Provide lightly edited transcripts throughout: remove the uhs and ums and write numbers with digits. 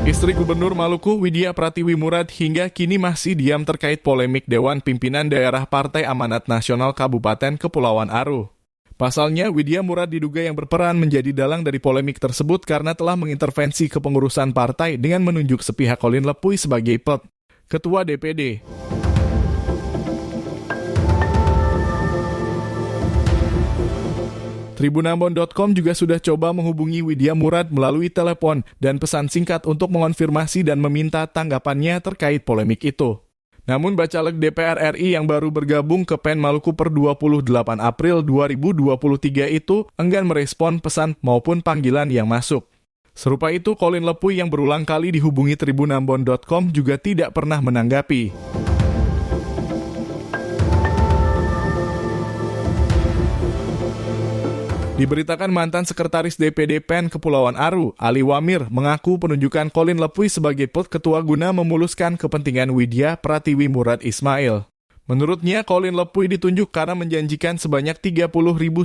Istri Gubernur Maluku, Widya Pratiwi Murad, hingga kini masih diam terkait polemik Dewan Pimpinan Daerah Partai Amanat Nasional Kabupaten Kepulauan Aru. Pasalnya, Widya Murad diduga yang berperan menjadi dalang dari polemik tersebut karena telah mengintervensi kepengurusan partai dengan menunjuk sepihak Colin Lepuy sebagai Ketua DPD. Tribunambon.com juga sudah coba menghubungi Widya Murad melalui telepon dan pesan singkat untuk mengonfirmasi dan meminta tanggapannya terkait polemik itu. Namun Bacalek DPR RI yang baru bergabung ke PEN Maluku per 28 April 2023 itu enggan merespon pesan maupun panggilan yang masuk. Serupa itu, Colin Lepuy yang berulang kali dihubungi Tribunambon.com juga tidak pernah menanggapi. Diberitakan mantan Sekretaris DPD PEN Kepulauan Aru, Ali Wamir, mengaku penunjukan Colin Lepuy sebagai ketua guna memuluskan kepentingan Widya Pratiwi Murad Ismail. Menurutnya, Colin Lepuy ditunjuk karena menjanjikan sebanyak 30.000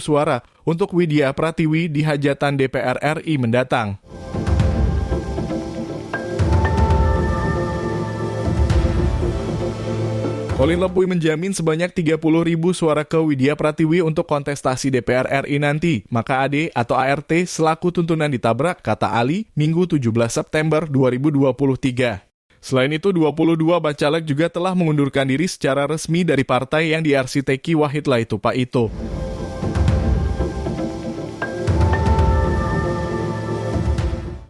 suara untuk Widya Pratiwi di hajatan DPR RI mendatang. Colin Lepuy menjamin sebanyak 30.000 suara ke Widya Pratiwi untuk kontestasi DPR RI nanti, maka AD atau ART selaku tuntunan ditabrak, kata Ali, Minggu 17 September 2023. Selain itu, 22 bacalek juga telah mengundurkan diri secara resmi dari partai yang diarsiteki Wahid Laitupa itu.